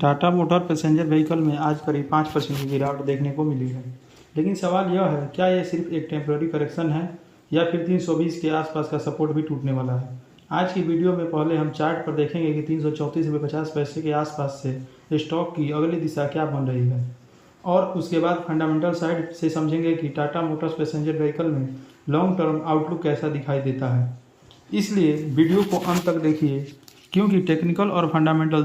Tata motor passenger vehicle में आज करीब 5% की गिरावट देखने को मिली है। लेकिन सवाल यह है, क्या ये सिर्फ एक टेम्पररी करेक्शन है या फिर 320 के आसपास का सपोर्ट भी टूटने वाला है। आज की वीडियो में पहले हम चार्ट पर देखेंगे कि 334.50 के आसपास से स्टॉक की अगली दिशा क्या बन रही है, और उसके बाद फंडामेंटल साइड से समझेंगे कि टाटा मोटर्स पैसेंजर व्हीकल में लॉन्ग टर्म आउटलुक कैसा दिखाई देता है। इसलिए वीडियो को अंत तक देखिए, क्योंकि टेक्निकल और फंडामेंटल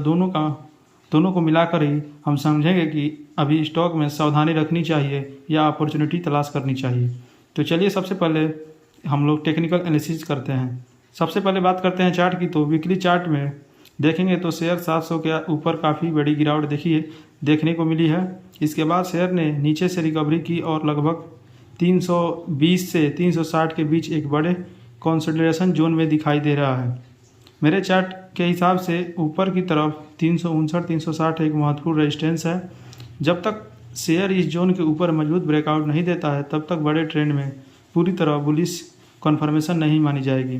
दोनों को मिलाकर ही हम समझेंगे कि अभी स्टॉक में सावधानी रखनी चाहिए या अपॉर्चुनिटी तलाश करनी चाहिए। तो चलिए सबसे पहले हम लोग टेक्निकल एनालिसिस करते हैं। सबसे पहले बात करते हैं चार्ट की। तो वीकली चार्ट में देखेंगे तो शेयर 700 के ऊपर काफ़ी बड़ी गिरावट देखने को मिली है। इसके बाद शेयर ने नीचे से रिकवरी की और लगभग 320 से 360 के बीच एक बड़े कंसोलिडेशन जोन में दिखाई दे रहा है। मेरे चार्ट के हिसाब से ऊपर की तरफ 359-360 एक महत्वपूर्ण रेजिस्टेंस है। जब तक शेयर इस जोन के ऊपर मजबूत ब्रेकआउट नहीं देता है, तब तक बड़े ट्रेंड में पूरी तरह बुलिश कन्फर्मेशन नहीं मानी जाएगी।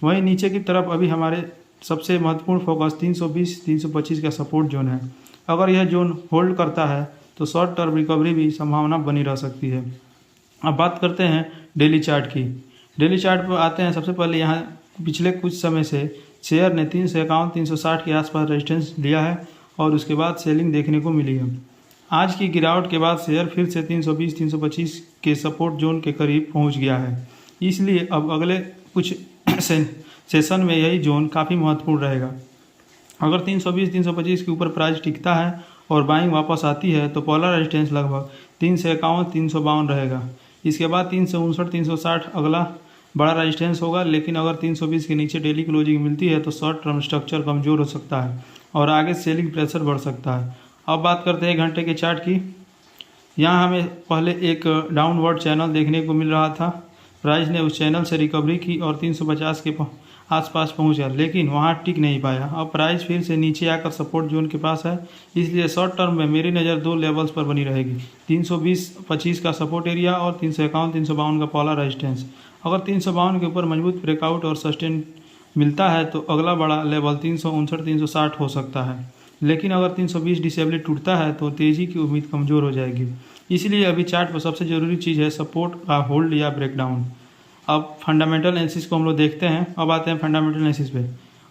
वहीं नीचे की तरफ अभी हमारे सबसे महत्वपूर्ण फोकस 320-325 का सपोर्ट जोन है। अगर यह जोन होल्ड करता है तो शॉर्ट टर्म रिकवरी भी संभावना बनी रह सकती है। अब बात करते हैं डेली चार्ट की। डेली चार्ट पर आते हैं। सबसे पहले यहाँ पिछले कुछ समय से शेयर ने 351-360 के आसपास रेजिस्टेंस लिया है और उसके बाद सेलिंग देखने को मिली है। आज की गिरावट के बाद शेयर फिर से 320-325 के सपोर्ट जोन के करीब पहुंच गया है। इसलिए अब अगले कुछ सेशन में यही जोन काफ़ी महत्वपूर्ण रहेगा। अगर 320-325 के ऊपर प्राइस टिकता है और बाइंग वापस आती है तो पहला रेजिस्टेंस लगभग 351-352 रहेगा। इसके बाद 359-360 अगला बड़ा रेजिस्टेंस होगा। लेकिन अगर 320 के नीचे डेली क्लोजिंग मिलती है तो शॉर्ट टर्म स्ट्रक्चर कमज़ोर हो सकता है और आगे सेलिंग प्रेशर बढ़ सकता है। अब बात करते हैं 1 घंटे के चार्ट की। यहाँ हमें पहले एक डाउनवर्ड चैनल देखने को मिल रहा था। प्राइस ने उस चैनल से रिकवरी की और 350 के आसपास पहुँच गया, लेकिन वहाँ टिक नहीं पाया। अब प्राइस फिर से नीचे आकर सपोर्ट जोन के पास है। इसलिए शॉर्ट टर्म में मेरी नज़र 2 लेवल्स पर बनी रहेगी, 320-25 का सपोर्ट एरिया और 351-352 का पहला रेजिस्टेंस। अगर 352 के ऊपर मजबूत ब्रेकआउट और सस्टेन मिलता है तो अगला बड़ा लेवल 359-360 हो सकता है। लेकिन अगर 320 डिसेबल टूटता है तो तेज़ी की उम्मीद कमज़ोर हो जाएगी। इसलिए अभी चार्ट पर सबसे ज़रूरी चीज़ है सपोर्ट का होल्ड या ब्रेकडाउन। अब फंडामेंटल एनालिसिस को हम लोग देखते हैं। अब आते हैं फंडामेंटल एनालिसिस पे,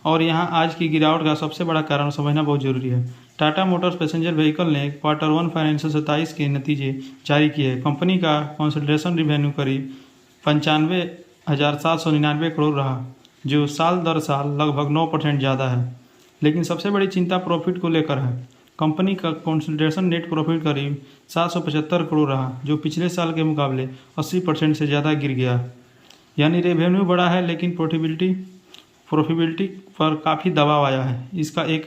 और यहाँ आज की गिरावट का सबसे बड़ा कारण समझना बहुत ज़रूरी है। टाटा मोटर्स पैसेंजर व्हीकल ने Q1 फाइनेंशियल 27 के नतीजे जारी किए। कंपनी का कंसोलिडेशन रिवेन्यू करीब 95,799 करोड़ रहा, जो साल दर साल लगभग 9% ज़्यादा है। लेकिन सबसे बड़ी चिंता प्रॉफिट को लेकर है। कंपनी का कंसोलिडेशन नेट प्रॉफिट करीब 775 करोड़ रहा, जो पिछले साल के मुकाबले 80% से ज़्यादा गिर गया। यानी रेवेन्यू बढ़ा है लेकिन प्रॉफिटेबिलिटी पर काफ़ी दबाव आया है। इसका एक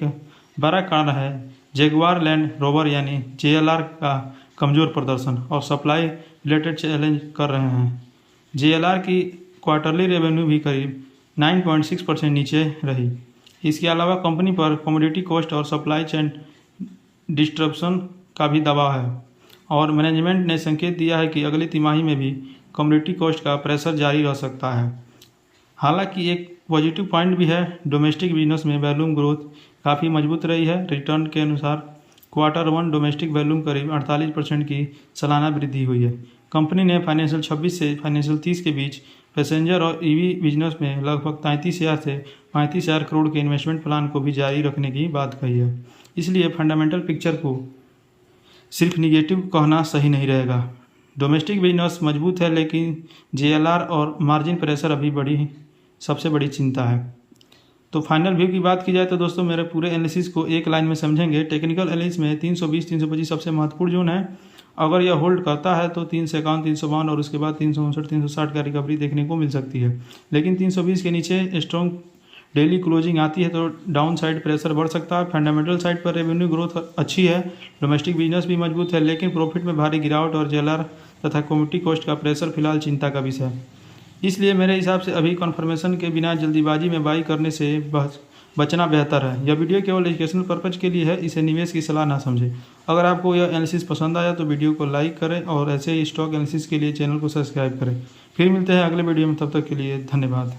बड़ा कारण है जगुआर लैंड रोवर यानी JLR का कमज़ोर प्रदर्शन और सप्लाई रिलेटेड चैलेंज कर रहे हैं। JLR की क्वार्टरली रेवेन्यू भी करीब 9.6% नीचे रही। इसके अलावा कंपनी पर कमोडिटी कॉस्ट और सप्लाई चेन डिस्ट्रप्शन का भी दबाव है, और मैनेजमेंट ने संकेत दिया है कि अगली तिमाही में भी कमोडिटी कॉस्ट का प्रेशर जारी रह सकता है। हालांकि एक पॉजिटिव पॉइंट भी है, डोमेस्टिक बिजनेस में वॉल्यूम ग्रोथ काफ़ी मजबूत रही है। रिटर्न के अनुसार Q1 डोमेस्टिक वॉल्यूम करीब 48% की सालाना वृद्धि हुई है। कंपनी ने फाइनेंशियल 26 से फाइनेंशियल 30 के बीच पैसेंजर और EV बिजनेस में लगभग 33,000 से 35,000 करोड़ के इन्वेस्टमेंट प्लान को भी जारी रखने की बात कही है। इसलिए फंडामेंटल पिक्चर को सिर्फ निगेटिव कहना सही नहीं रहेगा। डोमेस्टिक बिजनेस मजबूत है, लेकिन JLR और मार्जिन प्रेशर अभी सबसे बड़ी चिंता है। तो फाइनल व्यू की बात की जाए तो दोस्तों, मेरे पूरे एनालिसिस को एक लाइन में समझेंगे। टेक्निकल एनालिसिस में 320-325 सबसे महत्वपूर्ण जोन है। अगर यह होल्ड करता है तो 351-352 और उसके बाद 359-360 का रिकवरी देखने को मिल सकती है। लेकिन 320 के नीचे स्ट्रॉन्ग डेली क्लोजिंग आती है तो डाउन साइड प्रेशर बढ़ सकता है। फंडामेंटल साइड पर रेवेन्यू ग्रोथ अच्छी है, डोमेस्टिक बिजनेस भी मजबूत है, लेकिन प्रॉफिट में भारी गिरावट और JLR तथा कमोडिटी कॉस्ट का प्रेशर फिलहाल चिंता का विषय है। इसलिए मेरे हिसाब से अभी कन्फर्मेशन के बिना जल्दीबाजी में बाई करने से बचना बेहतर है। यह वीडियो केवल एजुकेशनल पर्पज के लिए है, इसे निवेश की सलाह ना समझें। अगर आपको यह एनालिसिस पसंद आया तो वीडियो को लाइक करें और ऐसे ही स्टॉक एनालिसिस के लिए चैनल को सब्सक्राइब करें। फिर मिलते हैं अगले वीडियो में, तब तक के लिए धन्यवाद।